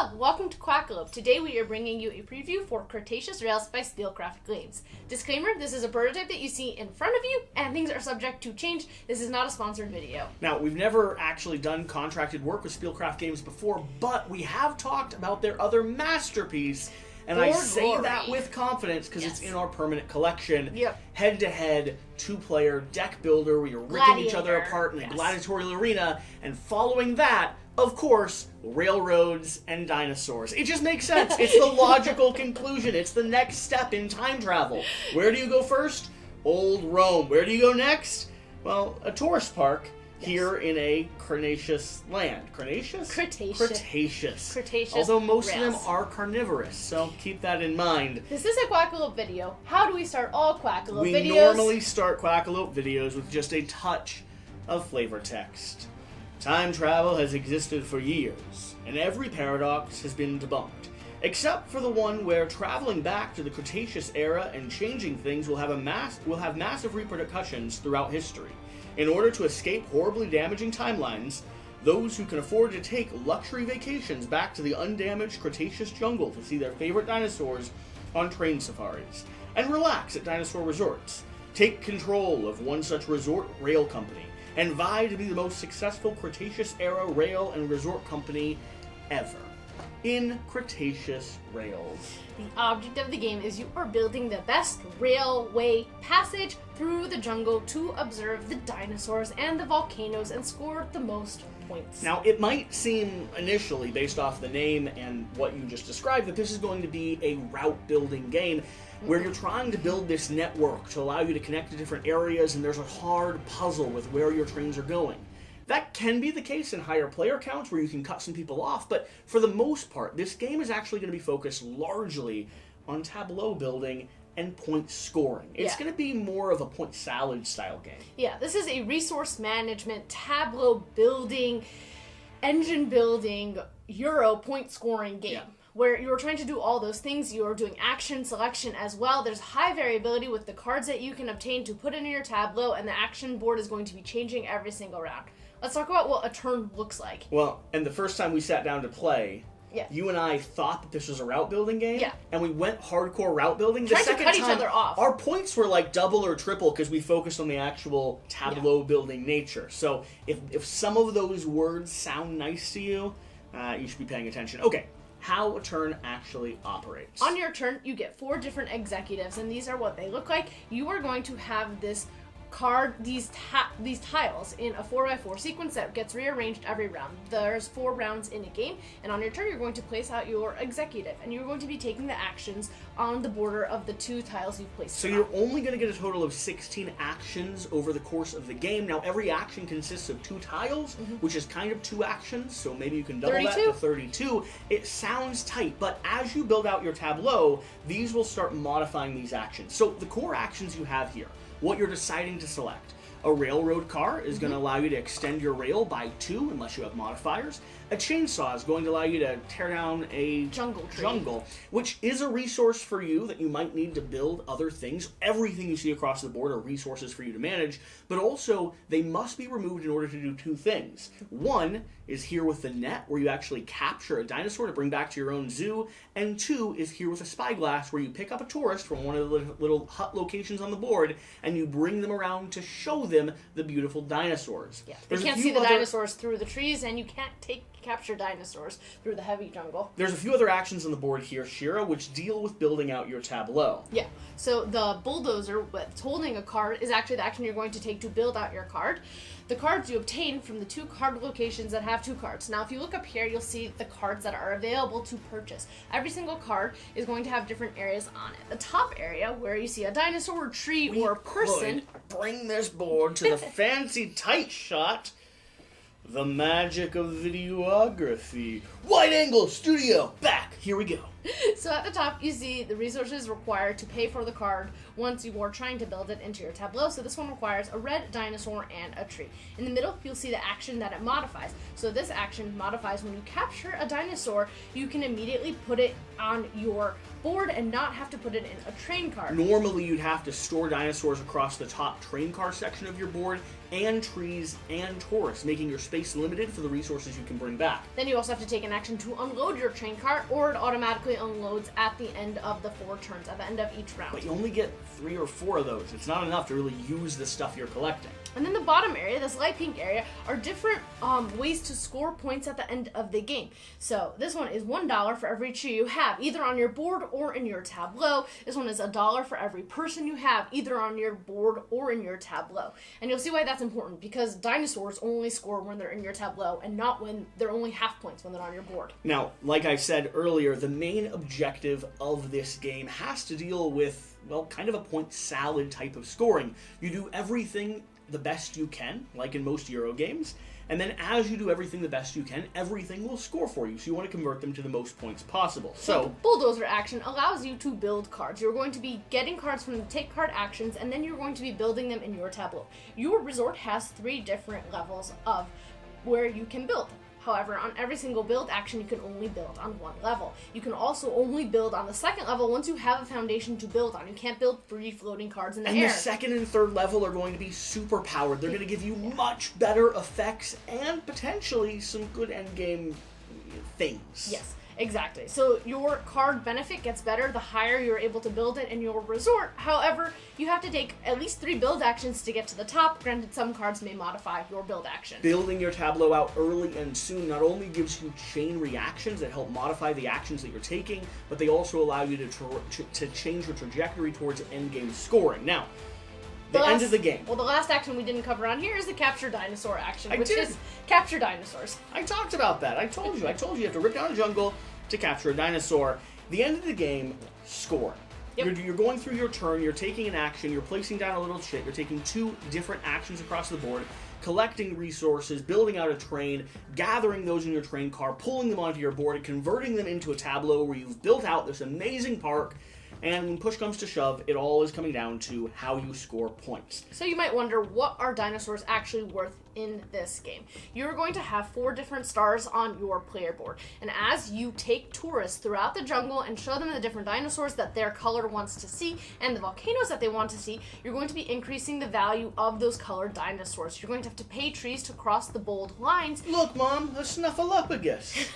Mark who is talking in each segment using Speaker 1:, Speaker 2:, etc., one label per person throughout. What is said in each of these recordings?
Speaker 1: Hello, welcome to Quackalope. Today we are bringing you a preview for Cretaceous Rails by Steelcraft Games. Disclaimer, this is a prototype that you see in front of you, and things are subject to change. This is not a sponsored video.
Speaker 2: Now, we've never actually done contracted work with Steelcraft Games before, but we have talked about their other masterpiece, and I say that with confidence because it's in our permanent collection.
Speaker 1: Yep.
Speaker 2: Head-to-head, two-player deck builder where you're ripping each other apart in a gladiatorial arena, and following that, of course, railroads and dinosaurs. It just makes sense. It's the logical conclusion. It's the next step in time travel. Where do you go first? Old Rome. Where do you go next? Well, a tourist park here in a Cretaceous land. Cretaceous?
Speaker 1: Cretaceous.
Speaker 2: Cretaceous. Although most of them are carnivorous, so keep that in mind.
Speaker 1: This is a Quackalope video. How do we start all Quackalope videos?
Speaker 2: We normally start Quackalope videos with just a touch of flavor text. Time travel has existed for years, and every paradox has been debunked, except for the one where traveling back to the Cretaceous era and changing things will have massive repercussions throughout history. In order to escape horribly damaging timelines, those who can afford to take luxury vacations back to the undamaged Cretaceous jungle to see their favorite dinosaurs on train safaris, and relax at dinosaur resorts, take control of one such resort rail company, and vie to be the most successful Cretaceous-era rail and resort company ever. In Cretaceous Rails.
Speaker 1: The object of the game is you are building the best railway passage through the jungle to observe the dinosaurs and the volcanoes and score the most points.
Speaker 2: Now, it might seem initially, based off the name and what you just described, that this is going to be a route-building game where you're trying to build this network to allow you to connect to different areas, and there's a hard puzzle with where your trains are going. That can be the case in higher player counts where you can cut some people off, but for the most part, this game is actually going to be focused largely on tableau building and point scoring. It's going to be more of a point salad style game.
Speaker 1: Yeah, this is a resource management, tableau building, engine building, Euro point scoring game. Yeah. Where you're trying to do all those things. You're doing action selection as well. There's high variability with the cards that you can obtain to put in your tableau, and the action board is going to be changing every single round. Let's talk about what a turn looks like.
Speaker 2: Well, and the first time we sat down to play, you and I thought that this was a route building game, and we went hardcore route building.
Speaker 1: The second time, each other off.
Speaker 2: Our points were like double or triple because we focused on the actual tableau building nature. So if some of those words sound nice to you, you should be paying attention. Okay. How a turn actually operates.
Speaker 1: On your turn, you get 4 different executives, and these are what they look like. You are going to have this card, these tiles in a 4x4 sequence that gets rearranged every round. There's 4 rounds in a game, and on your turn, you're going to place out your executive, and you're going to be taking the actions on the border of the 2 tiles you've placed.
Speaker 2: So you're only going to get a total of 16 actions over the course of the game. Now, every action consists of 2 tiles, which is kind of 2 actions, so maybe you can double 32? That to 32. It sounds tight, but as you build out your tableau, these will start modifying these actions. So the core actions you have here, what you're deciding to select. A railroad car is going to allow you to extend your rail by 2 unless you have modifiers. A chainsaw is going to allow you to tear down a jungle, which is a resource for you that you might need to build other things. Everything you see across the board are resources for you to manage, but also they must be removed in order to do 2 things. One is here with the net, where you actually capture a dinosaur to bring back to your own zoo, and 2 is here with a spyglass, where you pick up a tourist from one of the little hut locations on the board, and you bring them around to show them the beautiful dinosaurs.
Speaker 1: Yeah, you can't see the dinosaurs through the trees, and you can't capture dinosaurs through the heavy jungle.
Speaker 2: There's a few other actions on the board here, Shira, which deal with building out your tableau.
Speaker 1: Yeah, so the bulldozer that's holding a card is actually the action you're going to take to build out your card. The cards you obtain from the 2 card locations that have 2 cards. Now, if you look up here, you'll see the cards that are available to purchase. Every single card is going to have different areas on it. The top area, where you see a dinosaur, tree, or person.
Speaker 2: Bring this board to the fancy tight shot. The magic of videography. Wide angle studio. Back. Here we go.
Speaker 1: So at the top, you see the resources required to pay for the card once you are trying to build it into your tableau. So this one requires a red dinosaur and a tree. In the middle, you'll see the action that it modifies. So this action modifies when you capture a dinosaur, you can immediately put it on your board and not have to put it in a train card.
Speaker 2: Normally, you'd have to store dinosaurs across the top train car section of your board, and trees and tourists, making your space limited for the resources you can bring back.
Speaker 1: Then you also have to take an action to unload your train car, or it automatically unloads at the end of the 4 turns, at the end of each round.
Speaker 2: But you only get 3 or 4 of those. It's not enough to really use the stuff you're collecting.
Speaker 1: And then the bottom area, this light pink area, are different ways to score points at the end of the game. So this one is $1 for every tree you have, either on your board or in your tableau. This one is $1 for every person you have, either on your board or in your tableau. And you'll see why that's important, because dinosaurs only score when they're in your tableau and not when they're only half points when they're on your board.
Speaker 2: Now, like I said earlier, the main objective of this game has to deal with, well, kind of a point salad type of scoring. You do everything the best you can, like in most Euro games, and then as you do everything the best you can, everything will score for you, so you want to convert them to the most points possible. So
Speaker 1: the bulldozer action allows you to build cards. You're going to be getting cards from the take card actions, and then you're going to be building them in your tableau. Your resort has 3 different levels of where you can build. However, on every single build action, you can only build on 1 level. You can also only build on the 2nd level once you have a foundation to build on. You can't build free floating cards in the air.
Speaker 2: And the 2nd and 3rd level are going to be super powered. They're going to give you much better effects and potentially some good endgame things.
Speaker 1: Yes. Exactly. So your card benefit gets better the higher you're able to build it in your resort. However, you have to take at least 3 build actions to get to the top. Granted, some cards may modify your build action.
Speaker 2: Building your tableau out early and soon not only gives you chain reactions that help modify the actions that you're taking, but they also allow you to change your trajectory towards endgame scoring. Now, the end of the game.
Speaker 1: Well, the last action we didn't cover on here is the capture dinosaur action, which is capture dinosaurs.
Speaker 2: I talked about that. I told you you have to rip down a jungle to capture a dinosaur. The end of the game, score. Yep. You're going through your turn, you're taking an action, you're placing down a little shit, you're taking 2 different actions across the board, collecting resources, building out a train, gathering those in your train car, pulling them onto your board, and converting them into a tableau where you've built out this amazing park. And when push comes to shove, it all is coming down to how you score points.
Speaker 1: So you might wonder, what are dinosaurs actually worth in this game? You're going to have 4 different stars on your player board. And as you take tourists throughout the jungle and show them the different dinosaurs that their color wants to see and the volcanoes that they want to see, you're going to be increasing the value of those colored dinosaurs. You're going to have to pay trees to cross the bold lines.
Speaker 2: Look, Mom, a snuffleupagus.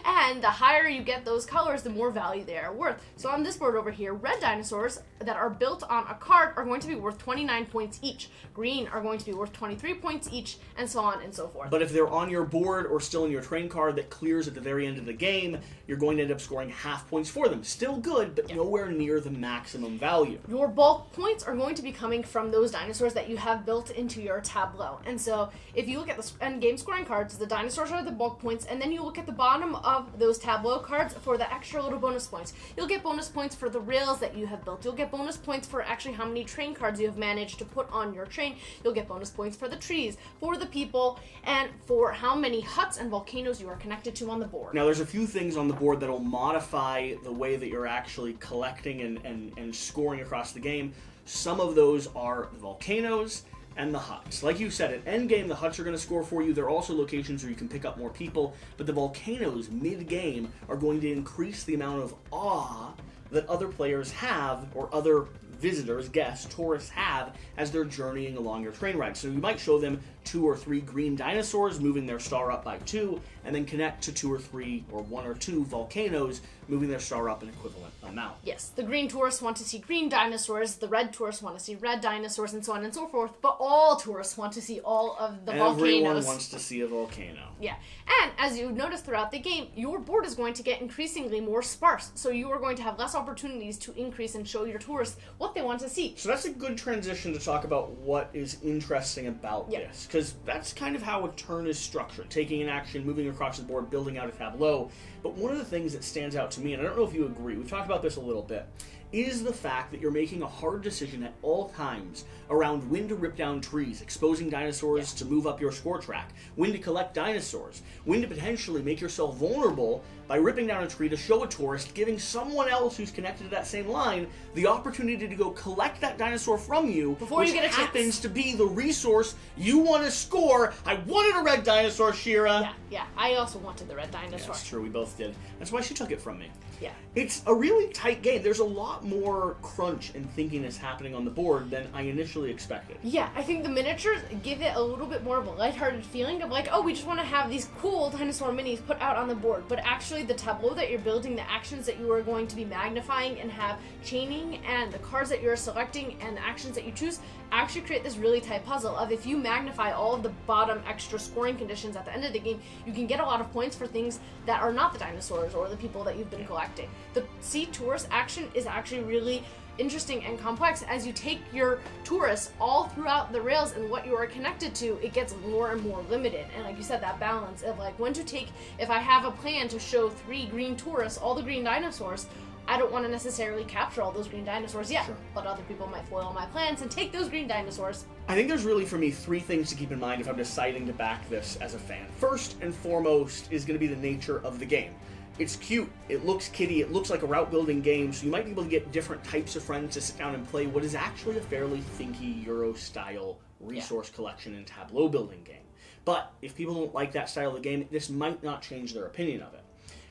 Speaker 1: And the higher you get those colors, the more value they are worth. So on this board over here, red dinosaurs that are built on a card are going to be worth 29 points each. Green are going to be worth 23 points each, and so on and so forth.
Speaker 2: But if they're on your board or still in your train card that clears at the very end of the game, you're going to end up scoring half points for them. Still good, but nowhere near the maximum value.
Speaker 1: Your bulk points are going to be coming from those dinosaurs that you have built into your tableau. And so if you look at the end game scoring cards, the dinosaurs are the bulk points, and then you look at the bottom of those tableau cards for the extra little bonus points. You'll get bonus points for the rails that you have built. You'll get bonus points for actually how many train cards you have managed to put on your train. You'll get bonus points for the trees, for the people, and for how many huts and volcanoes you are connected to on the board.
Speaker 2: Now, there's a few things on the board that will modify the way that you're actually collecting and scoring across the game. Some of those are the volcanoes and the huts. Like you said, at endgame, the huts are going to score for you. There are also locations where you can pick up more people, but the volcanoes mid-game are going to increase the amount of awe that other players have, or other visitors, guests, tourists have as they're journeying along your train ride. So you might show them 2 or 3 green dinosaurs moving their star up by 2, and then connect to 2 or 3 or 1 or 2 volcanoes moving their star up an equivalent amount.
Speaker 1: Yes, the green tourists want to see green dinosaurs, the red tourists want to see red dinosaurs, and so on and so forth, but all tourists want to see all of the volcanoes.
Speaker 2: Everyone wants to see a volcano.
Speaker 1: Yeah, and as you notice throughout the game, your board is going to get increasingly more sparse, so you are going to have less opportunities to increase and show your tourists what they want to see.
Speaker 2: So that's a good transition to talk about what is interesting about this. because that's kind of how a turn is structured. Taking an action, moving across the board, building out a tableau. But one of the things that stands out to me, and I don't know if you agree, we've talked about this a little bit, is the fact that you're making a hard decision at all times around when to rip down trees, exposing dinosaurs to move up your score track, when to collect dinosaurs, when to potentially make yourself vulnerable by ripping down a tree to show a tourist, giving someone else who's connected to that same line the opportunity to go collect that dinosaur from you,
Speaker 1: before you get a
Speaker 2: happens to be the resource you want to score. I wanted a red dinosaur, Shira.
Speaker 1: Yeah, I also wanted the red dinosaur.
Speaker 2: Yeah, that's true, we both did. That's why she took it from me.
Speaker 1: Yeah.
Speaker 2: It's a really tight game. There's a lot more crunch and thinkiness happening on the board than I initially expected.
Speaker 1: Yeah, I think the miniatures give it a little bit more of a lighthearted feeling of like, oh, we just want to have these cool dinosaur minis put out on the board. But actually the tableau that you're building, the actions that you are going to be magnifying and have chaining, and the cards that you're selecting and the actions that you choose actually create this really tight puzzle of, if you magnify all of the bottom extra scoring conditions at the end of the game, you can get a lot of points for things that are not the dinosaurs or the people that you've been collecting. The see tourist action is actually really interesting and complex. As you take your tourists all throughout the rails and what you are connected to, it gets more and more limited. And like you said, that balance of like when to take, if I have a plan to show 3 green tourists, all the green dinosaurs, I don't want to necessarily capture all those green dinosaurs yet, but other people might foil my plans and take those green dinosaurs.
Speaker 2: I think there's really, for me, 3 things to keep in mind if I'm deciding to back this as a fan. First and foremost is going to be the nature of the game. It's cute, it looks kiddie, it looks like a route-building game, so you might be able to get different types of friends to sit down and play what is actually a fairly thinky Euro-style resource collection and tableau-building game. But if people don't like that style of the game, this might not change their opinion of it.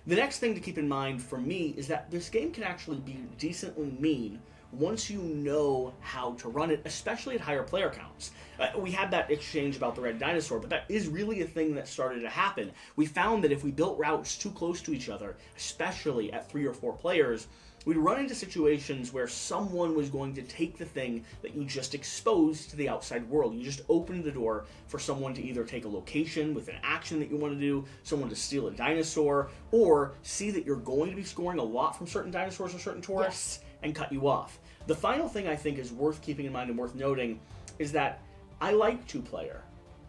Speaker 2: The next thing to keep in mind for me is that this game can actually be decently mean once you know how to run it, especially at higher player counts. We had that exchange about the red dinosaur, but that is really a thing that started to happen. We found that if we built routes too close to each other, especially at 3 or 4 players, we'd run into situations where someone was going to take the thing that you just exposed to the outside world. You just opened the door for someone to either take a location with an action that you want to do, someone to steal a dinosaur, or see that you're going to be scoring a lot from certain dinosaurs or certain tourists and cut you off. The final thing I think is worth keeping in mind and worth noting is that I like 2-player,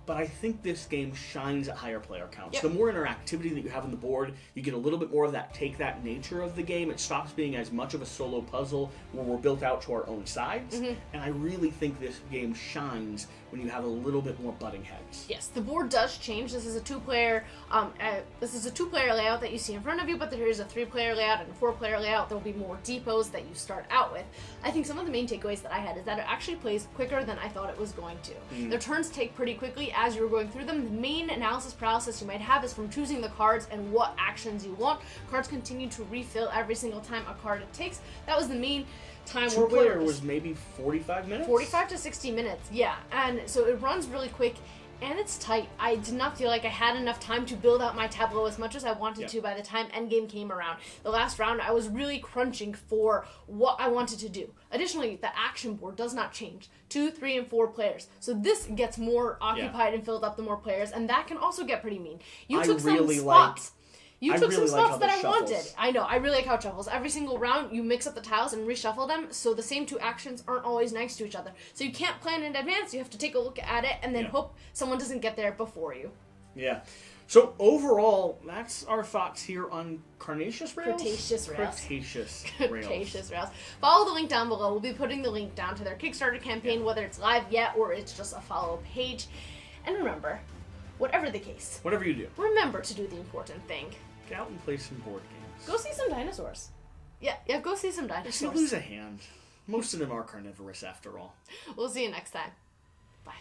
Speaker 2: but I think this game shines at higher player counts. The more interactivity that you have on the board, you get a little bit more of that take-that nature of the game. It stops being as much of a solo puzzle where we're built out to our own sides, and I really think this game shines when you have a little bit more butting heads.
Speaker 1: Yes, the board does change. This is a 2-player layout that you see in front of you, but there is a 3-player layout and a 4-player layout. There will be more depots that you start out with. I think some of the main takeaways that I had is that it actually plays quicker than I thought it was going to. The turns take pretty quickly as you're going through them. The main analysis paralysis you might have is from choosing the cards and what actions you want. Cards continue to refill every single time a card it takes. That was the main time where
Speaker 2: 2-player was maybe 45 minutes?
Speaker 1: 45 to 60 minutes, yeah. And so it runs really quick, and it's tight. I did not feel like I had enough time to build out my tableau as much as I wanted to by the time endgame came around. The last round, I was really crunching for what I wanted to do. Additionally, the action board does not change. 2, 3, and 4 players. So this gets more occupied and filled up the more players, and that can also get pretty mean. You took some spots. You took some spots that I wanted. I know, I really like how it shuffles. Every single round, you mix up the tiles and reshuffle them, so the same 2 actions aren't always next to each other. So you can't plan in advance, you have to take a look at it and then hope someone doesn't get there before you.
Speaker 2: Yeah. So overall, that's our thoughts here on Cretaceous Rails?
Speaker 1: Cretaceous Rails.
Speaker 2: Cretaceous Rails.
Speaker 1: Cretaceous Rails. Follow the link down below. We'll be putting the link down to their Kickstarter campaign, whether it's live yet or it's just a follow page. And remember, whatever the case,
Speaker 2: whatever you do,
Speaker 1: remember to do the important thing.
Speaker 2: Get out and play some board games.
Speaker 1: Go see some dinosaurs. Yeah, go see some dinosaurs.
Speaker 2: If you lose a hand, most of them are carnivorous after all.
Speaker 1: We'll see you next time. Bye.